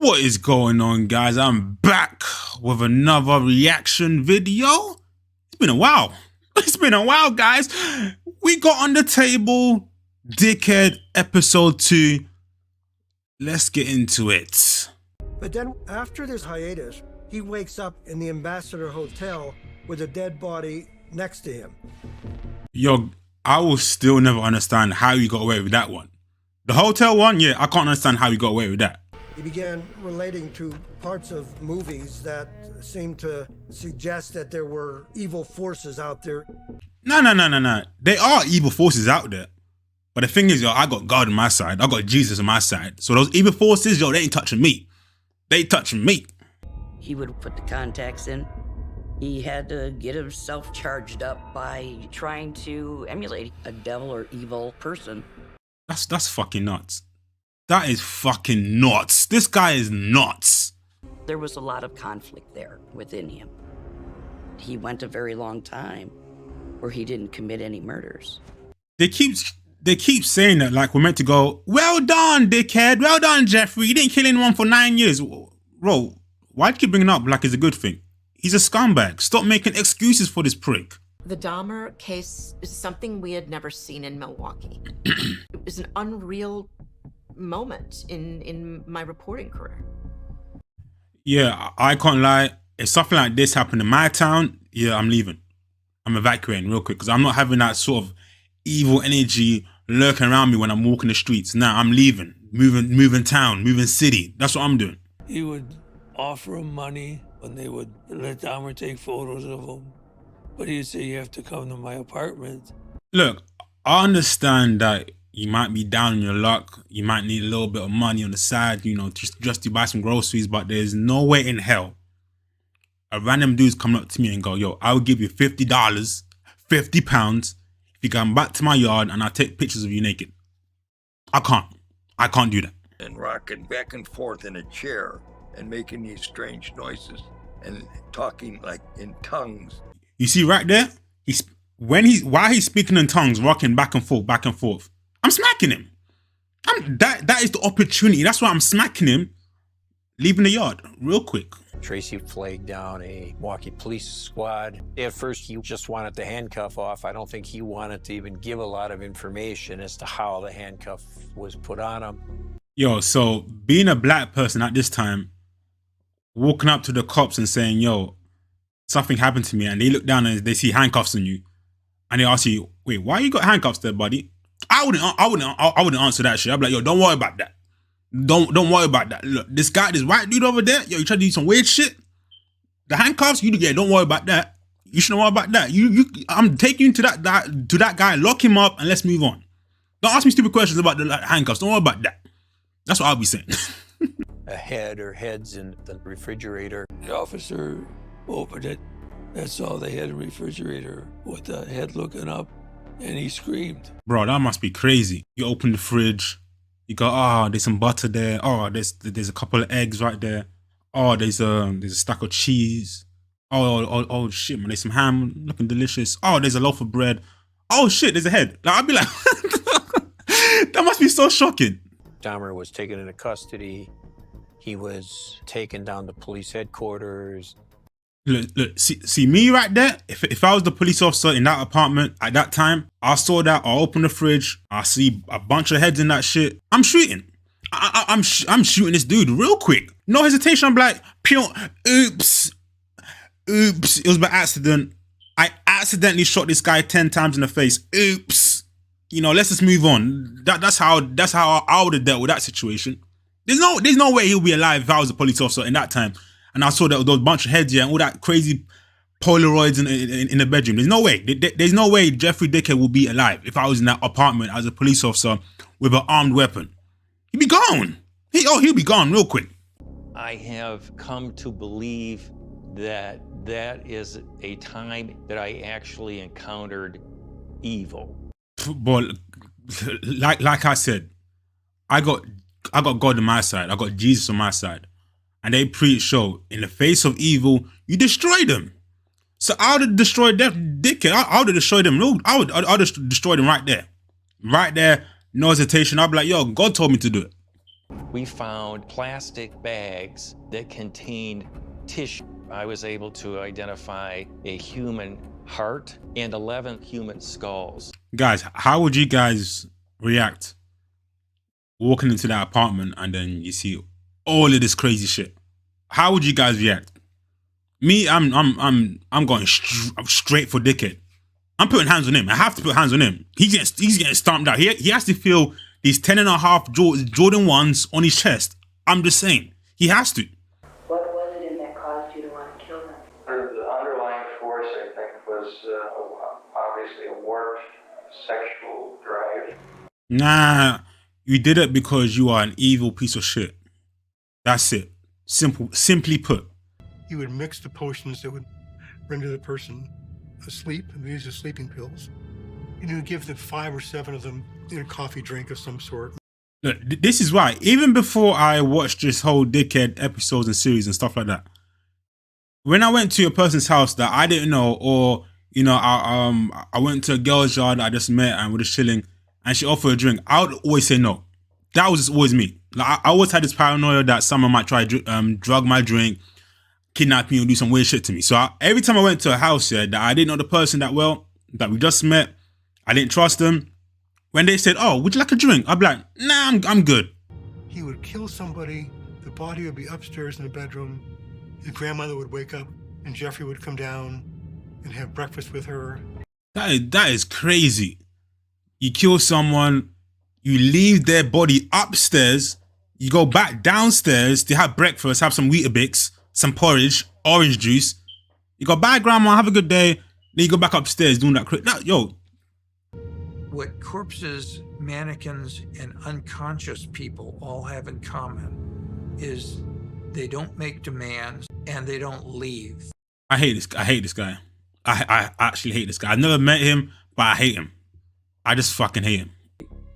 What is going on, guys? I'm back with another reaction video. It's been a while. It's been a while, guys. We got on the table Dickhead episode 2. Let's get into it. But then after this hiatus, he wakes up in the Ambassador Hotel with a dead body next to him. Yo, I will still never understand how you got away with that one. The hotel one, yeah, I can't understand how you got away with that. He began relating to parts of movies that seemed to suggest that there were evil forces out there. No. There are evil forces out there. But the thing is, yo, I got God on my side. I got Jesus on my side. So those evil forces, yo, they ain't touching me. They ain't touching me. He would put the contacts in. He had to get himself charged up by trying to emulate a devil or evil person. That's fucking nuts. That is fucking nuts. This guy is nuts. There was a lot of conflict there within him. He went a very long time where he didn't commit any murders. They keep saying that like we're meant to go, well done, dickhead. Well done, Jeffrey. You didn't kill anyone for 9 years. Bro, why do you keep bringing it up like it's a good thing? He's a scumbag. Stop making excuses for this prick. The Dahmer case is something we had never seen in Milwaukee. It was an unreal moment in my reporting career. Yeah, I can't lie. If something like this happened in my town, yeah, I'm leaving. I'm evacuating real quick because I'm not having that sort of evil energy lurking around me when I'm walking the streets. Nah, I'm leaving. Moving town, moving city. That's what I'm doing. He would offer him money when they would let Dahmer take photos of him. But he'd say, you have to come to my apartment. Look, I understand that you might be down in your luck. You might need a little bit of money on the side, you know, just to buy some groceries. But there's no way in hell a random dude's coming up to me and go, yo, I will give you $50, £50 if you come back to my yard and I'll take pictures of you naked. I can't do that. And rocking back and forth in a chair and making these strange noises and talking like in tongues. You see right there, while he's speaking in tongues, rocking back and forth, I'm smacking him. That is the opportunity. That's why I'm smacking him, leaving the yard real quick. Tracy flagged down a Milwaukee police squad. At first, he just wanted the handcuff off. I don't think he wanted to even give a lot of information as to how the handcuff was put on him. Yo, so being a black person at this time, walking up to the cops and saying, yo, something happened to me, and they look down and they see handcuffs on you, and they ask you, wait, why you got handcuffs there, buddy? I wouldn't answer that shit. I'd be like, yo, don't worry about that. Don't worry about that. Look, this white dude over there, yo, you try to do some weird shit. The handcuffs, don't worry about that. You shouldn't worry about that. I'm taking you to that guy, lock him up, and let's move on. Don't ask me stupid questions about the handcuffs. Don't worry about that. That's what I'll be saying. A head or heads in the refrigerator. The officer opened it. That's all they had in the refrigerator with the head looking up, and he screamed. Bro, that must be crazy. You open the fridge, you go, oh, there's some butter there. Oh, there's a couple of eggs right there. Oh, there's a stack of cheese. Oh shit, man, there's some ham looking delicious. Oh, there's a loaf of bread. Oh shit, there's a head. Like, I'd be like, that must be so shocking. Dahmer was taken into custody. He was taken down to police headquarters. Look, see me right there? If I was the police officer in that apartment at that time, I saw that, I open the fridge, I see a bunch of heads in that shit, I'm shooting. I'm shooting this dude real quick. No hesitation, I'm like, oops, it was by accident. I accidentally shot this guy 10 times in the face. Oops. You know, let's just move on. That's how I would have dealt with that situation. There's no way he'll be alive if I was a police officer in that time. And I saw that those bunch of heads here and all that crazy Polaroids in the bedroom. There's no way. There's no way Jeffrey Dickhead will be alive if I was in that apartment as a police officer with an armed weapon. He'd be gone. He'll be gone real quick. I have come to believe that that is a time that I actually encountered evil. But like I said, I got God on my side. I got Jesus on my side. And they preach, in the face of evil, you destroy them. So I would have destroyed that dickhead. I would have destroyed them. I would have destroyed them right there. Right there, no hesitation. I'd be like, yo, God told me to do it. We found plastic bags that contained tissue. I was able to identify a human heart and 11 human skulls. Guys, how would you guys react walking into that apartment and then you see all of this crazy shit? How would you guys react? Me, I'm going straight for dickhead. I'm putting hands on him. I have to put hands on him. He's getting stomped out. He has to feel these 10.5 Jordan 1s on his chest. I'm just saying. He has to. What was it in that caused you to want to kill them? The underlying force, I think, was obviously a warped sexual drive. Nah, you did it because you are an evil piece of shit. That's it. Simply put. He would mix the potions that would render the person asleep, and these are sleeping pills. And he would give them 5 or 7 of them in a coffee drink of some sort. Look, this is why, even before I watched this whole dickhead episodes and series and stuff like that, when I went to a person's house that I didn't know, or, you know, I went to a girl's yard I just met and we're just chilling, and she offered a drink, I would always say no. That was just always me. Like, I always had this paranoia that someone might try to drug my drink, kidnap me, or do some weird shit to me. So every time I went to a house here that I didn't know the person that well, that we just met, I didn't trust them. When they said, "Oh, would you like a drink?" I'd be like, "Nah, I'm good." He would kill somebody, the body would be upstairs in the bedroom, his grandmother would wake up, and Jeffrey would come down and have breakfast with her. That is crazy. You kill someone, you leave their body upstairs, you go back downstairs to have breakfast, have some Weetabix, some porridge, orange juice. You go, "Bye, grandma, have a good day." Then you go back upstairs doing that. Yo. What corpses, mannequins, and unconscious people all have in common is they don't make demands and they don't leave. I hate this guy. I actually hate this guy. I've never met him, but I hate him. I just fucking hate him.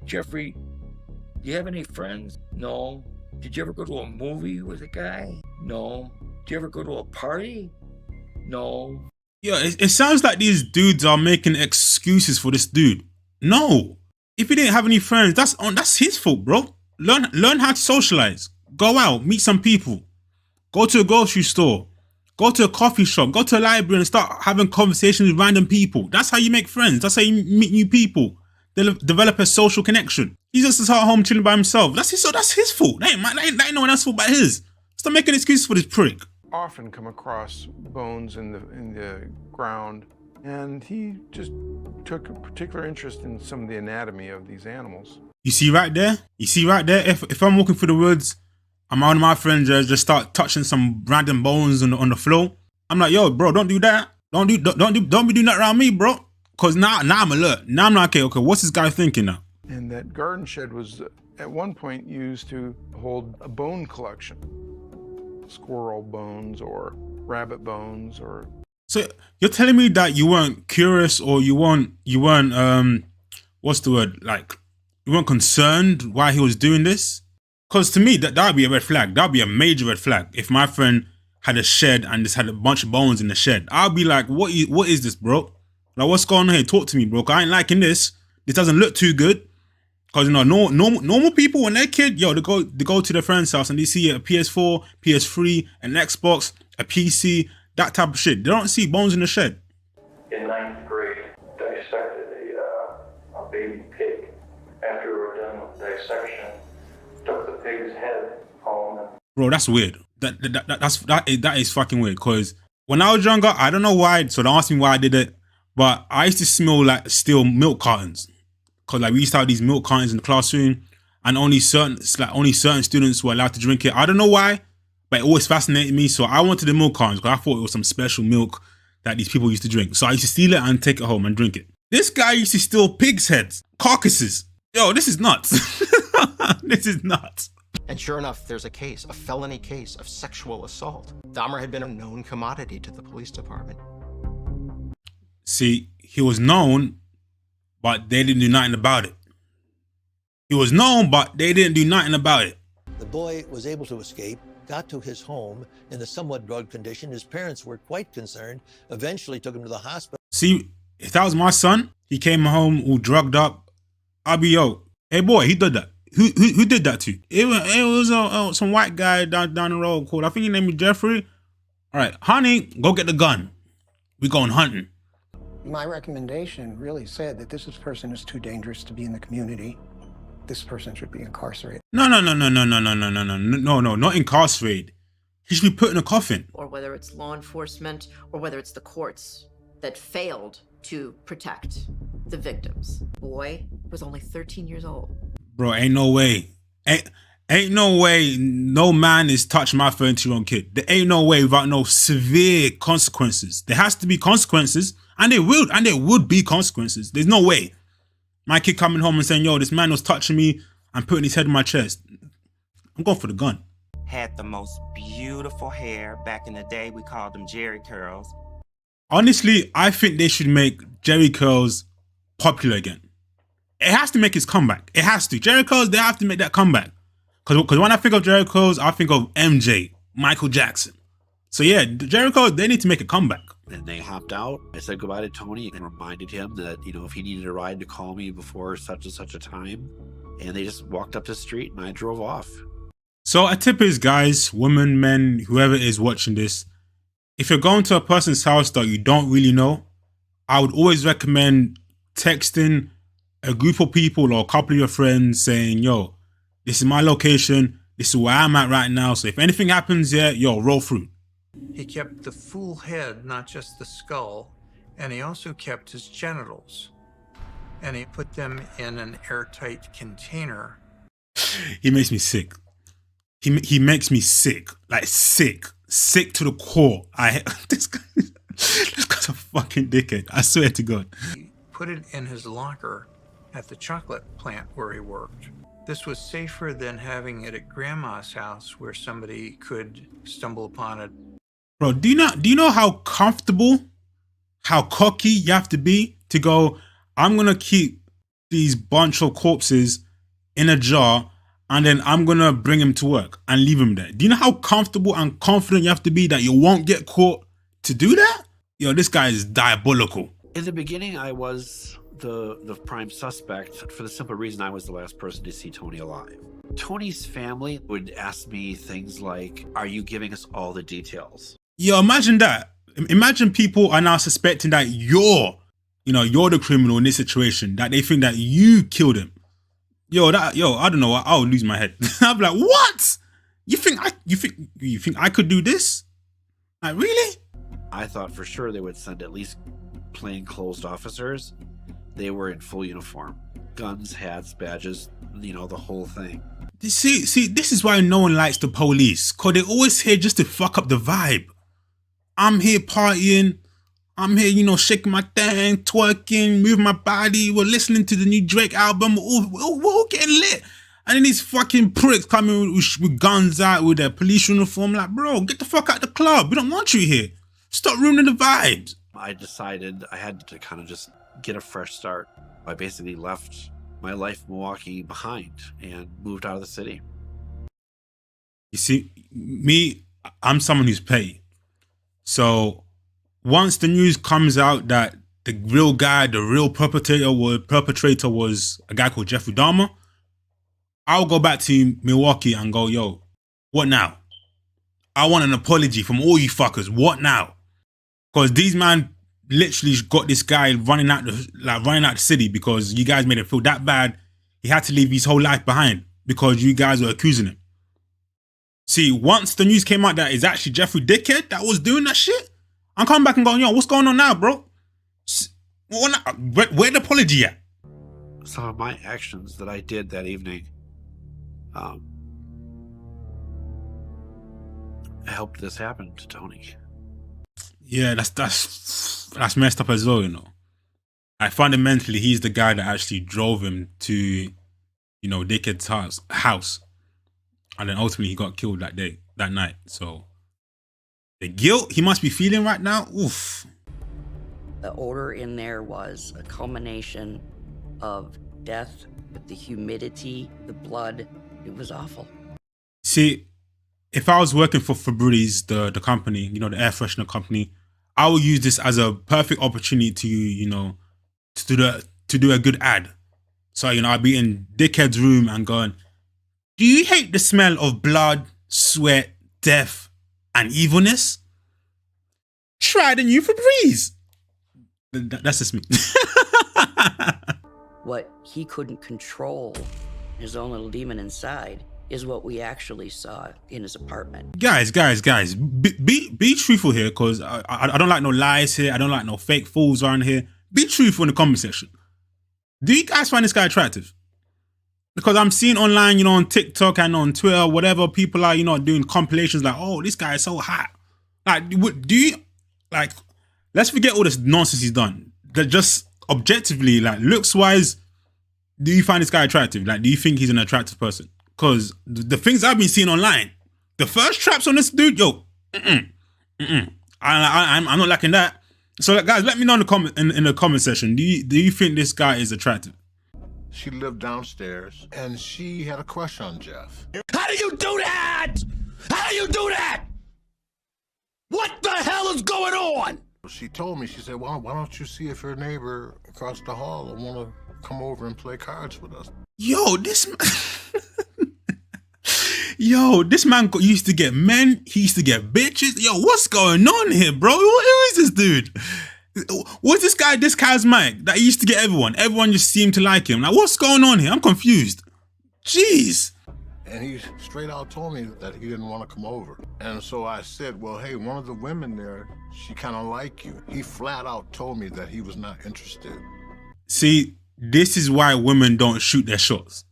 Jeffrey, do you have any friends? No. Did you ever go to a movie with a guy? No. Did you ever go to a party? No. Yeah, it sounds like these dudes are making excuses for this dude. No. If he didn't have any friends, that's his fault, bro. Learn how to socialize. Go out, meet some people. Go to a grocery store. Go to a coffee shop. Go to a library and start having conversations with random people. That's how you make friends. That's how you meet new people. Develop a social connection. He's just at home chilling by himself. That's his fault. That ain't no one else's fault but his. Stop making excuses for this prick. Often come across bones in the ground, and he just took a particular interest in some of the anatomy of these animals. You see right there? If I'm walking through the woods, and one of my friends just start touching some random bones on the floor, I'm like, "Yo, bro, don't do that. Don't be doing that around me, bro." Cause now I'm alert. Now I'm like, okay, what's this guy thinking now? And that garden shed was at one point used to hold a bone collection. Squirrel bones or rabbit bones or... So you're telling me that you weren't curious, or you weren't what's the word? Like, you weren't concerned why he was doing this? Cause to me, that would be a red flag. That would be a major red flag. If my friend had a shed and just had a bunch of bones in the shed, I'd be like, what is this, bro? Like, what's going on here? Talk to me, bro. I ain't liking this. This doesn't look too good. Cause, you know, normal people, when they're a kid, yo, they go to their friend's house and they see a PS4, PS3, an Xbox, a PC, that type of shit. They don't see bones in the shed. In 9th grade, dissected a baby pig. After we were done with dissection, took the pig's head home. Bro, that's weird. That is fucking weird. Cause when I was younger, I don't know why. So don't ask me why I did it. But I used to smell like steel milk cartons. Cause like we used to have these milk cartons in the classroom, and only certain students were allowed to drink it. I don't know why, but it always fascinated me. So I wanted the milk cartons because I thought it was some special milk that these people used to drink. So I used to steal it and take it home and drink it. This guy used to steal pigs' heads, carcasses. Yo, this is nuts. This is nuts. And sure enough, there's a felony case of sexual assault. Dahmer had been a known commodity to the police department. See, he was known, but they didn't do nothing about it. He was known, but they didn't do nothing about it. The boy was able to escape, got to his home in a somewhat drugged condition. His parents were quite concerned, eventually took him to the hospital. See, if that was my son, he came home all drugged up, I'd be, yo, hey boy, he did that. Who did that to you? It was some white guy down the road called, I think his name is Jeffrey. All right, honey, go get the gun. We going hunting. My recommendation really said that this person is too dangerous to be in the community. This person should be incarcerated. No, not incarcerated. He should be put in a coffin. Or whether it's law enforcement or whether it's the courts that failed to protect the victims. Boy was only 13 years old. Bro, ain't no way. Ain't no way no man is touching my 13-year-old kid. There ain't no way without no severe consequences. There has to be consequences, and there would be consequences. There's no way. My kid coming home and saying, yo, this man was touching me and putting his head in my chest. I'm going for the gun. Had the most beautiful hair. Back in the day, we called them Jerry curls. Honestly, I think they should make Jerry curls popular again. It has to make its comeback. It has to. Jerry curls, they have to make that comeback. Because when I think of Jerry curls, I think of MJ, Michael Jackson. So yeah, Jerry curls, they need to make a comeback. And they hopped out. I said goodbye to Tony and reminded him that, you know, if he needed a ride to call me before such and such a time. And they just walked up the street and I drove off. So a tip is, guys, women, men, whoever is watching this, if you're going to a person's house that you don't really know, I would always recommend texting a group of people or a couple of your friends saying, yo, this is my location. This is where I'm at right now. So if anything happens here, yo, roll through. He kept the full head, not just the skull, and he also kept his genitals. And he put them in an airtight container. He makes me sick. He makes me sick. Like sick. Sick to the core. This guy's a fucking dickhead. I swear to God. He put it in his locker at the chocolate plant where he worked. This was safer than having it at grandma's house where somebody could stumble upon it. Bro, do you know how comfortable, how cocky you have to be to go, I'm going to keep these bunch of corpses in a jar and then I'm going to bring him to work and leave him there. Do you know how comfortable and confident you have to be that you won't get caught to do that? Yo, this guy is diabolical. In the beginning, I was the prime suspect for the simple reason I was the last person to see Tony alive. Tony's family would ask me things like, are you giving us all the details? Yo, imagine that. Imagine people are now suspecting that you're the criminal in this situation, that they think that you killed him. I don't know, I would lose my head. I'd be like, what? You think I could do this? Like, really? I thought for sure they would send at least plainclothes officers. They were in full uniform. Guns, hats, badges, the whole thing. See, this is why no one likes the police. Because they're always here just to fuck up the vibe. I'm here partying. I'm here, shaking my thing, twerking, moving my body. We're listening to the new Drake album. We're all getting lit. And then these fucking pricks coming with guns out with their police uniform. Like, bro, get the fuck out the club. We don't want you here. Stop ruining the vibes. I decided I had to kind of just get a fresh start. I basically left my life in Milwaukee behind and moved out of the city. You see, me, I'm someone who's petty. So once the news comes out that the real guy, the real perpetrator was a guy called Jeffrey Dahmer, I'll go back to Milwaukee and go, yo, what now? I want an apology from all you fuckers. What now? Because these man literally got this guy running out the city because you guys made him feel that bad. He had to leave his whole life behind because you guys were accusing him. See, once the news came out that it's actually Jeffrey Dickhead that was doing that shit, I'm coming back and going, yo, what's going on now, bro? Where the apology at? Some of my actions that I did that evening helped this happen to Tony. Yeah, that's messed up as well, Like, fundamentally, he's the guy that actually drove him to, Dickhead's house. And then ultimately he got killed that night. So the guilt he must be feeling right now, oof. The odor in there was a culmination of death with the humidity, the blood. It was awful. See, if I was working for Febreze, the company, the air freshener company, I would use this as a perfect opportunity to do a good ad. So, I'd be in Dickhead's room and going, Do you hate the smell of blood, sweat, death, and evilness? Try the new Febreze. That's just me. What he couldn't control, his own little demon inside, is what we actually saw in his apartment. Guys, be truthful here, because I don't like no lies here. I don't like no fake fools around here. Be truthful in the comment section. Do you guys find this guy attractive? Because I'm seeing online, you know, on TikTok and on Twitter, whatever, people are, you know, doing compilations like, oh, this guy is so hot. Like, do you, like, let's forget all this nonsense he's done. That just objectively, like, looks-wise, do you find this guy attractive? Like, do you think he's an attractive person? Because the things I've been seeing online, the first traps on this dude, yo, I'm not liking that. So, like, guys, let me know in the comment section. Do you think this guy is attractive? She lived downstairs, and she had a crush on Jeff. How do you do that? How do you do that? What the hell is going on? She told me, she said, well, why don't you see if your neighbor across the hall will want to come over and play cards with us? Yo, this man used to get men, he used to get bitches. Yo, what's going on here, bro? Who is this dude? Was this guy this charismatic that he used to get everyone? Everyone just seemed to like him. Like, what's going on here? I'm confused. Jeez. And he straight out told me that he didn't want to come over. And so I said, well, hey, one of the women there, she kind of like you. He flat out told me that he was not interested. See, this is why women don't shoot their shots.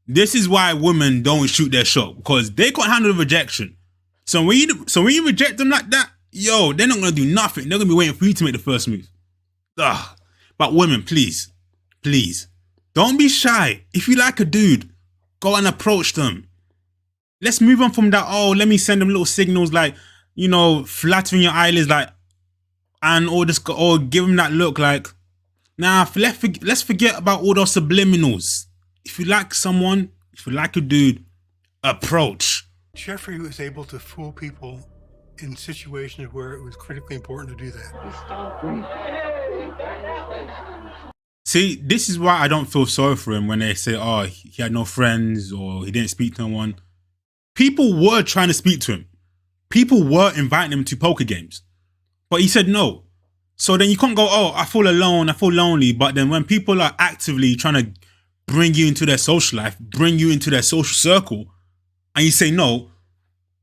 This is why women don't shoot their shot, because they can't handle the rejection. So when you reject them like that, yo, they're not gonna do nothing. They're gonna be waiting for you to make the first move. Ugh. But women, please, don't be shy. If you like a dude, go and approach them. Let's move on from that. Oh, let me send them little signals like, you know, flattering your eyelids, like, or give them that look like. Nah, let's forget about all those subliminals. If you like someone, if you like a dude, approach. Jeffrey was able to fool people in situations where it was critically important to do that. See, this is why I don't feel sorry for him when they say, oh, he had no friends or he didn't speak to no one. People were trying to speak to him. People were inviting him to poker games. But he said no. So then you can't go, oh, I feel alone, I feel lonely. But then when people are actively trying to bring you into their social life, bring you into their social circle, and you say no,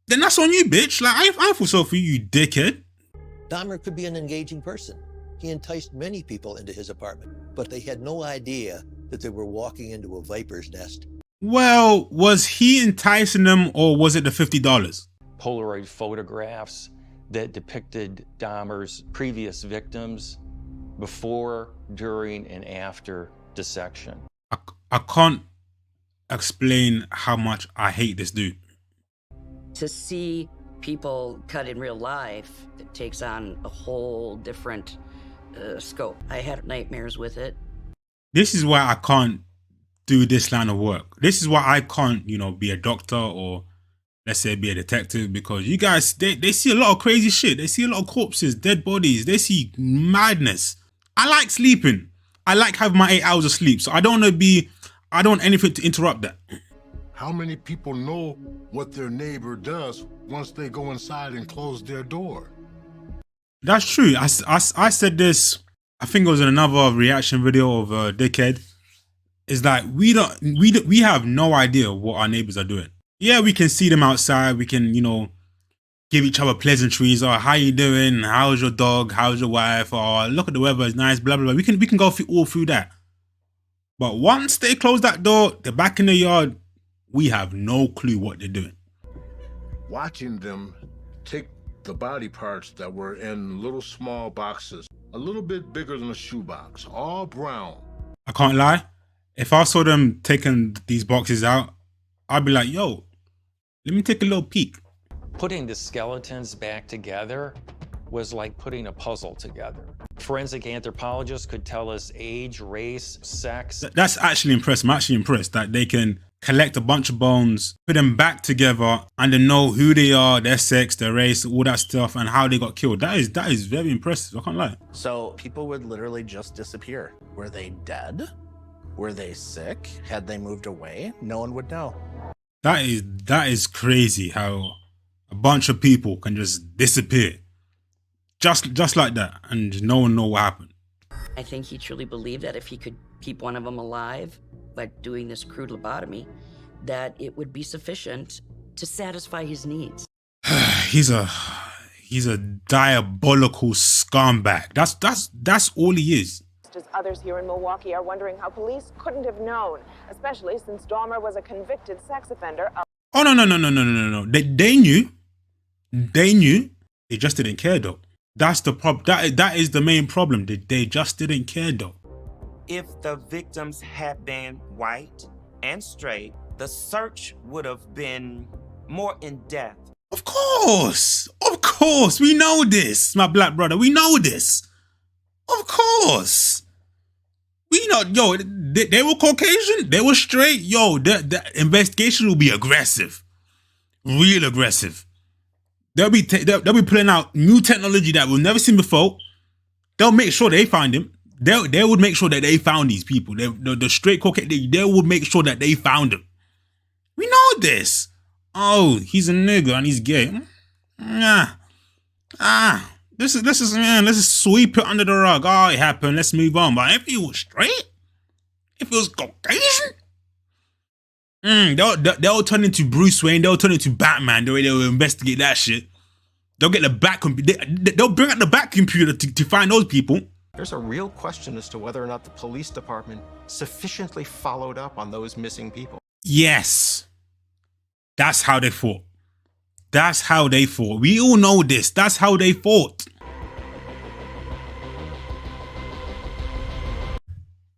then that's on you, bitch. Like, I feel so for you, you dickhead. Dahmer could be an engaging person. He enticed many people into his apartment, but they had no idea that they were walking into a viper's nest. Well, was he enticing them, or was it the $50? Polaroid photographs that depicted Dahmer's previous victims before, during, and after dissection. I can't explain how much I hate this dude. To see people cut in real life, it takes on a whole different scope. I had nightmares with it. This is why I can't do this line of work. This is why I can't, you know, be a doctor or let's say be a detective, because you guys, they see a lot of crazy shit. They see a lot of corpses, dead bodies. They see madness. I like sleeping. I like having my 8 hours of sleep. So I don't want anything to interrupt that. How many people know what their neighbor does once they go inside and close their door? That's true. I said this, I think it was in another reaction video of Dickhead. It's like, we have no idea what our neighbors are doing. Yeah, we can see them outside. We can, you know, give each other pleasantries. Or, how you doing? How's your dog? How's your wife? Or, look at the weather, it's nice, blah, blah, blah. We can go all through that. But once they close that door, they're back in the yard, we have no clue what they're doing. Watching them take the body parts that were in little small boxes, a little bit bigger than a shoebox, all brown. I can't lie. If I saw them taking these boxes out, I'd be like, yo, let me take a little peek. Putting the skeletons back together was like putting a puzzle together. Forensic anthropologists could tell us age, race, sex. That's actually impressive. I'm actually impressed that they can collect a bunch of bones, put them back together, and then know who they are, their sex, their race, all that stuff, and how they got killed. That is very impressive. I can't lie. So people would literally just disappear. Were they dead? Were they sick? Had they moved away? No one would know. That is crazy how a bunch of people can just disappear. Just like that, and no one know what happened. I think he truly believed that if he could keep one of them alive by doing this crude lobotomy, that it would be sufficient to satisfy his needs. He's a diabolical scumbag. That's all he is. Just others here in Milwaukee are wondering how police couldn't have known, especially since Dahmer was a convicted sex offender. Oh no. They knew. They knew. They just didn't care though. That's the problem. That is the main problem. They just didn't care though. If the victims had been white and straight, the search would have been more in depth. Of course, we know this, my black brother. We know this. Of course, we know. Yo, they were Caucasian. They were straight. Yo, the investigation will be aggressive, real aggressive. They'll be pulling out new technology that we've never seen before. They'll make sure they find him. They would make sure that they found these people. The straight Caucasian. They would make sure that they found him. We know this. Oh, he's a nigger and he's gay. This is sweep it under the rug. Oh, it happened. Let's move on. But if he was straight, if he was Caucasian, they'll turn into Bruce Wayne. They'll turn into Batman. The way they'll investigate that shit. They'll get the back computer. They'll bring out the back computer to find those people. There's a real question as to whether or not the police department sufficiently followed up on those missing people. Yes. That's how they fought. That's how they fought. We all know this. That's how they fought.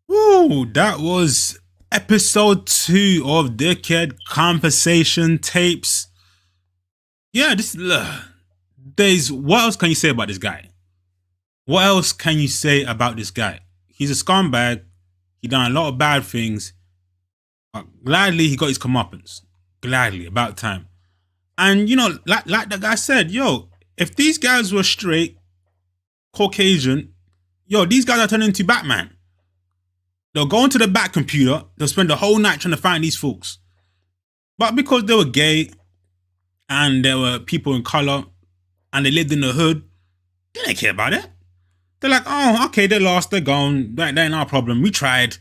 Woo, that was episode 2 of Dickhead Conversation Tapes. Yeah, there's what else can you say about this guy? What else can you say about this guy? He's a scumbag. He done a lot of bad things. Gladly, he got his comeuppance. Gladly, about time. And, you know, like the guy said, yo, if these guys were straight, Caucasian, yo, these guys are turning into Batman. They'll go into the back computer, they'll spend the whole night trying to find these folks. But because they were gay, and there were people in color, and they lived in the hood, they didn't care about it. They're like, oh, okay, they're lost, they're gone, that ain't our problem. We tried.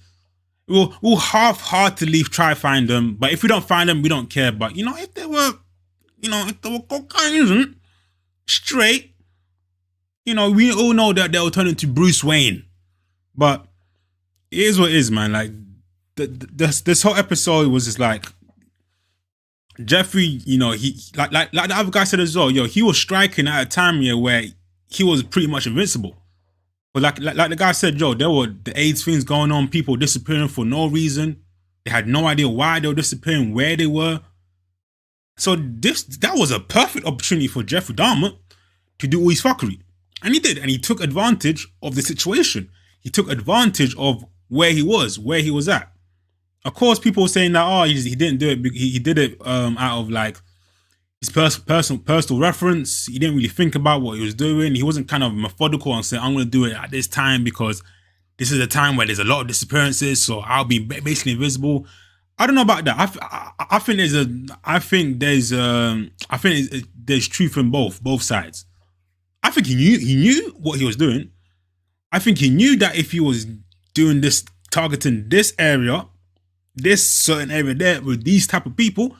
We'll half-heartedly try find them, but if we don't find them, we don't care. But, you know, if they were Caucasian, straight, you know, we all know that they'll turn into Bruce Wayne. But it is what it is, man. Like, this whole episode was just like, Jeffrey, you know, he like the other guy said as well, yo, he was striking at a time here where he was pretty much invincible. But like the guy said, yo, there were the AIDS things going on, people disappearing for no reason. They had no idea why they were disappearing, where they were. So that was a perfect opportunity for Jeffrey Dahmer to do all his fuckery. And he did, and he took advantage of the situation. He took advantage of where he was at. Of course, people were saying that, oh, he didn't do it. He did it out of like his personal reference. He didn't really think about what he was doing. He wasn't kind of methodical and saying, I'm going to do it at this time because this is a time where there's a lot of disappearances, so I'll be basically invisible. I don't know about that. I think there's truth in both sides. I think he knew what he was doing. I think he knew that if he was doing this, targeting this area, this certain area there with these type of people,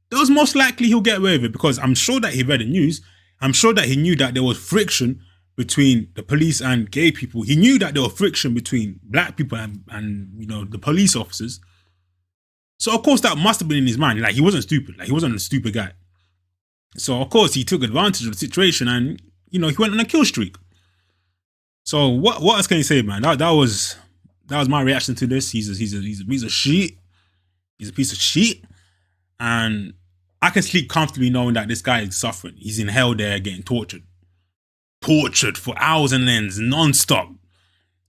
there was most likely he'll get away with it, because I'm sure that he read the news. I'm sure that he knew that there was friction between the police and gay people. He knew that there was friction between black people and you know, the police officers. So of course that must have been in his mind. Like, he wasn't stupid. Like, he wasn't a stupid guy. So of course he took advantage of the situation, and you know, he went on a kill streak. So what else can you say, man? That was my reaction to this. He's a piece of shit. He's a piece of shit. And I can sleep comfortably knowing that this guy is suffering. He's in hell there getting tortured for hours and ends, non-stop.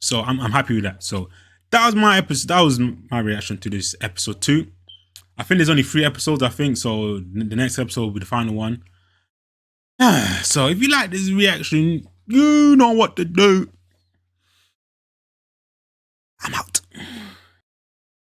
So I'm happy with that. So that was my episode. That was my reaction to this episode 2. I think there's only 3 episodes, I think. So the next episode will be the final one. So if you like this reaction, you know what to do. I'm out.